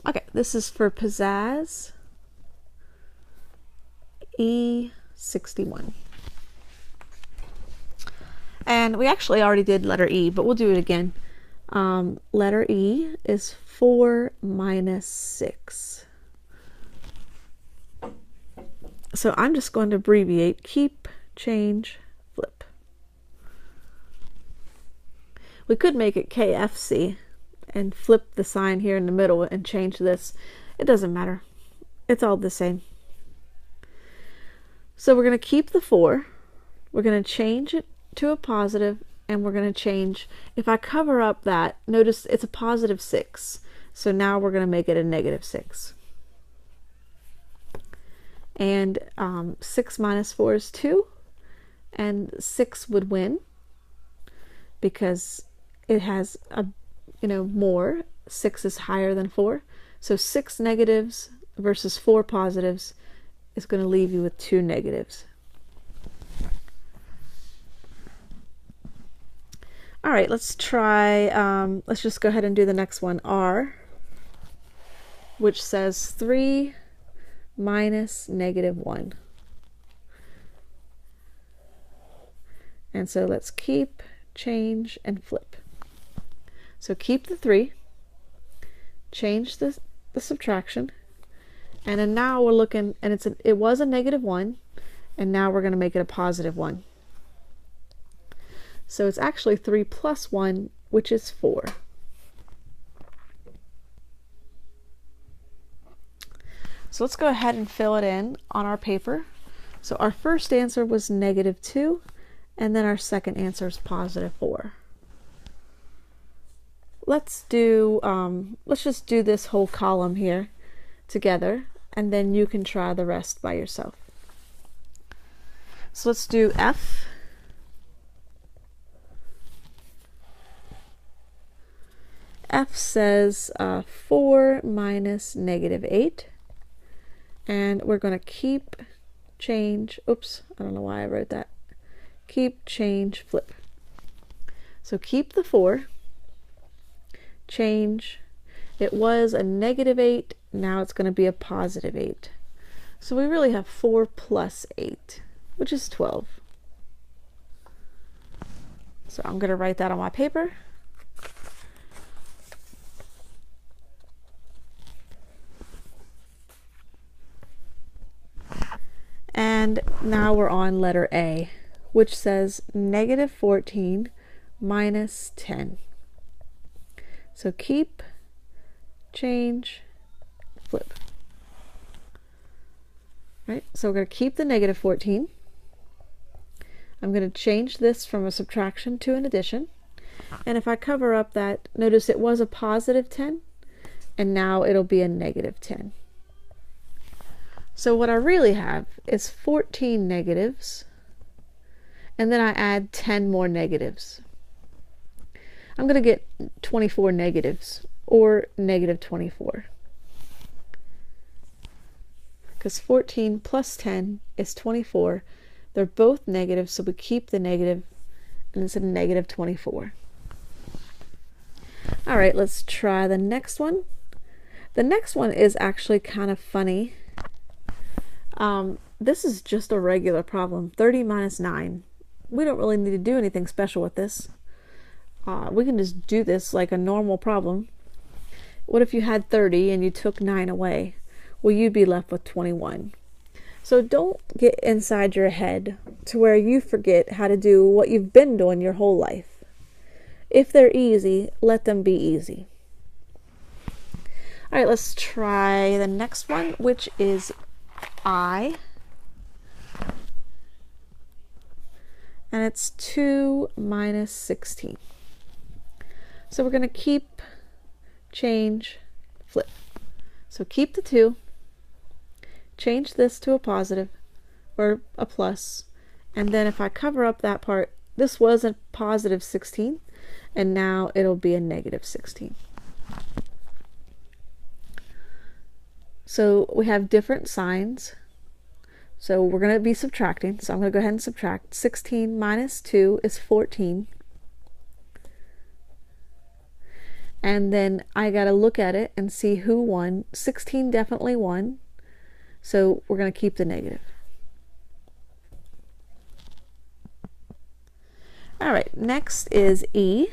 Okay, this is for Pizzazz E61. And we actually already did letter E, but we'll do it again. Letter E is 4 minus 6. So I'm just going to abbreviate keep, change, flip. We could make it KFC and flip the sign here in the middle and change this. It doesn't matter. It's all the same. So we're going to keep the 4. We're going to change it to a positive, and we're going to change, if I cover up that, notice it's a positive 6. So now we're going to make it a negative 6. And 6 minus 4 is 2, and 6 would win because it has a, more. 6 is higher than 4. So 6 negatives versus 4 positives is going to leave you with 2 negatives. All right, let's try, let's just go ahead and do the next one, R, which says 3 minus negative 1. And so let's keep, change, and flip. So keep the 3, change the subtraction, and then now we're looking, and it was a negative 1, and now we're going to make it a positive 1. So it's actually 3 plus 1, which is 4. So let's go ahead and fill it in on our paper. So our first answer was negative 2, and then our second answer is positive 4. Let's just do this whole column here together, and then you can try the rest by yourself. So let's do F. F says 4 minus negative 8, and we're going to keep, change, oops, I don't know why I wrote that, keep, change, flip. So keep the 4, change, it was a negative 8, now it's going to be a positive 8. So we really have 4 plus 8, which is 12. So I'm going to write that on my paper. And now we're on letter A, which says negative 14 minus 10. So keep, change, flip. Right, so we're going to keep the negative 14. I'm going to change this from a subtraction to an addition. And if I cover up that, notice it was a positive 10, and now it'll be a negative 10. So what I really have is 14 negatives, and then I add 10 more negatives. I'm going to get 24 negatives, or negative 24. Because 14 plus 10 is 24. They're both negative, so we keep the negative, and it's a negative 24. All right, let's try the next one. The next one is actually kind of funny. This is just a regular problem, 30 minus 9. We don't really need to do anything special with this. We can just do this like a normal problem. What if you had 30 and you took 9 away? Well, you'd be left with 21. So don't get inside your head to where you forget how to do what you've been doing your whole life. If they're easy, let them be easy. All right, let's try the next one, which is I, and it's 2 minus 16. So we're going to keep, change, flip. So keep the 2, change this to a positive or a plus, and then if I cover up that part, this was a positive 16, and now it'll be a negative 16. So we have different signs. So we're going to be subtracting. So I'm going to go ahead and subtract. 16 minus 2 is 14. and then I got to look at it and see who won. 16 definitely won, so we're going to keep the negative. All right, next is E.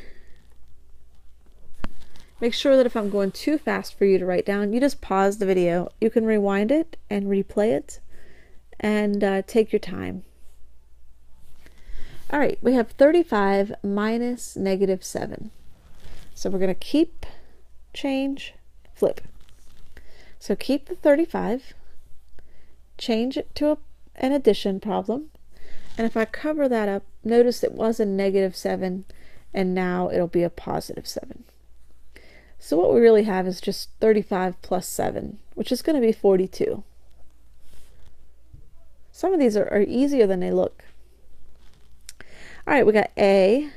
Make sure that if I'm going too fast for you to write down, you just pause the video. You can rewind it and replay it and take your time. All right, we have 35 minus negative 7. So we're going to keep, change, flip. So keep the 35, change it to an addition problem, and if I cover that up, notice it was a negative 7, and now it'll be a positive 7. So what we really have is just 35 plus 7, which is going to be 42. Some of these are easier than they look. All right, we got A,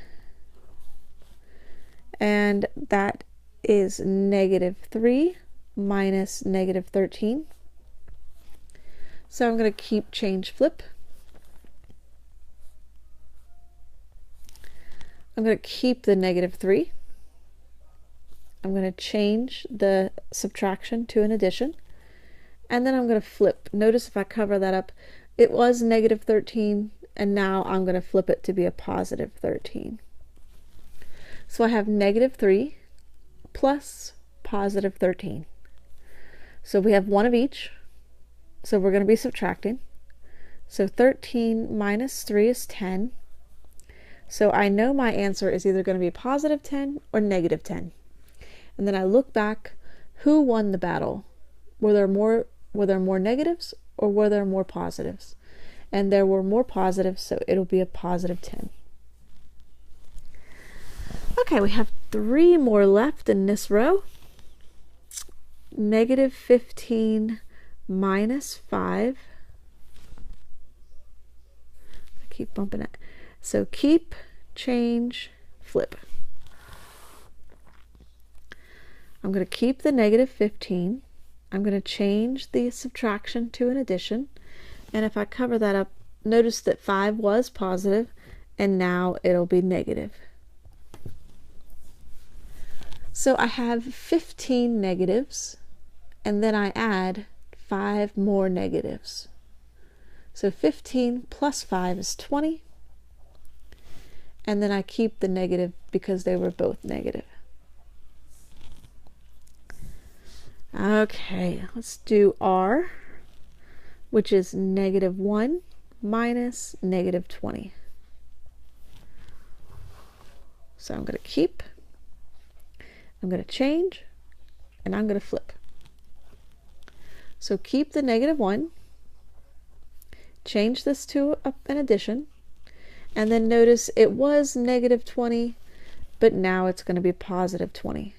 and that is negative 3 minus negative 13. So I'm going to keep, change, flip. I'm going to keep the negative 3. I'm going to change the subtraction to an addition, and then I'm going to flip. Notice if I cover that up, it was negative 13, and now I'm going to flip it to be a positive 13. So I have negative 3 plus positive 13. So we have one of each, so we're going to be subtracting. So 13 minus 3 is 10. So I know my answer is either going to be positive 10 or negative 10. And then I look back, who won the battle? Were there more negatives or were there more positives? And there were more positives, so it'll be a positive 10. Okay, we have 3 more left in this row. Negative 15 minus 5. I keep bumping it. So keep, change, flip. I'm going to keep the negative 15. I'm going to change the subtraction to an addition. And if I cover that up, notice that 5 was positive, and now it'll be negative. So I have 15 negatives, and then I add 5 more negatives. So 15 plus 5 is 20. And then I keep the negative because they were both negative. Okay, let's do R, which is negative 1 minus negative 20. So I'm going to keep, I'm going to change, and I'm going to flip. So keep the negative 1, change this to an addition, and then notice it was negative 20, but now it's going to be positive 20.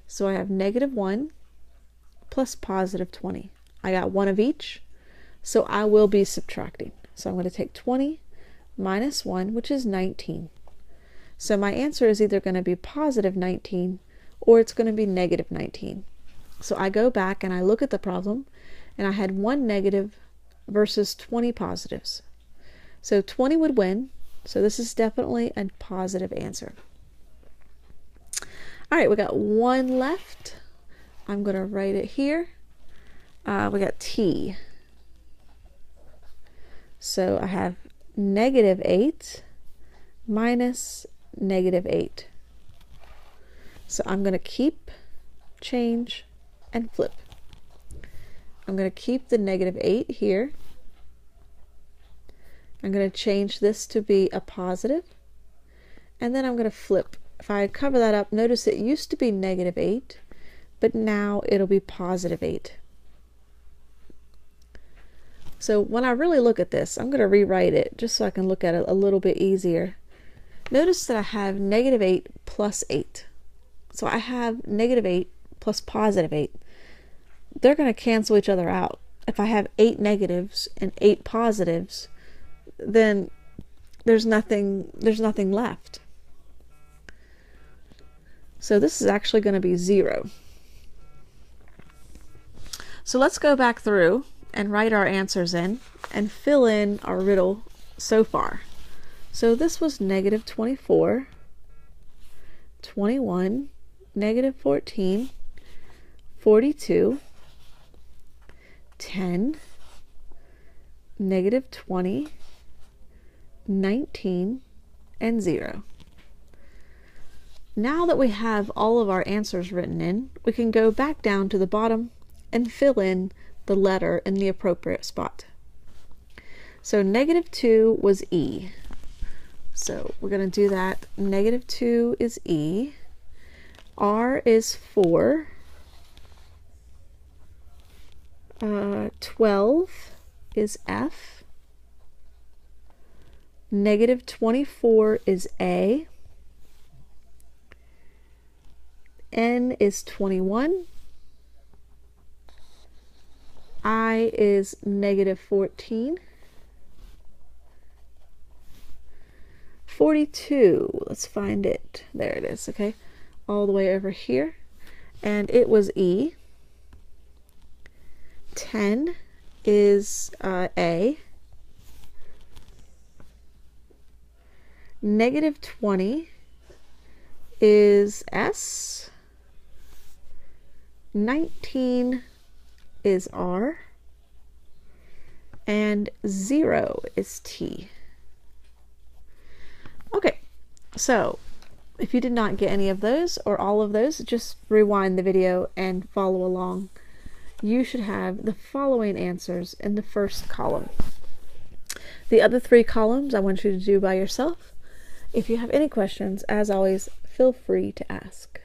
So I have negative 1 plus positive 20. I got one of each, so I will be subtracting. So I'm going to take 20 minus 1, which is 19. So my answer is either going to be positive 19 or it's going to be negative 19. So I go back and I look at the problem, and I had 1 negative versus 20 positives. So 20 would win, so this is definitely a positive answer. All right, we got 1 left. I'm going to write it here. We got T. So I have negative 8 minus negative 8. So I'm going to keep, change, and flip. I'm going to keep the negative 8 here. I'm going to change this to be a positive, and then I'm going to flip. If I cover that up, notice it used to be negative 8, but now it'll be positive 8. So when I really look at this, I'm going to rewrite it just so I can look at it a little bit easier. Notice that I have negative 8 plus 8. So I have negative 8 plus positive 8. They're going to cancel each other out. If I have 8 negatives and 8 positives, then there's nothing left. So this is actually going to be 0. So let's go back through and write our answers in and fill in our riddle so far. So this was negative 24 21, negative 14, 42, 10, negative 20, 19, and 0. Now that we have all of our answers written in, we can go back down to the bottom and fill in the letter in the appropriate spot. So negative 2 was E. So we're going to do that. Negative 2 is E. R is 4. 12 is F. Negative 24 is A. N is 21. I is negative 14. 42, let's find it. There it is, okay? All the way over here. And it was E. 10 is A. Negative 20 is S. 19 is R. And 0 is T. Okay, so if you did not get any of those or all of those, just rewind the video and follow along. You should have the following answers in the first column. The other 3 columns I want you to do by yourself. If you have any questions, as always, feel free to ask.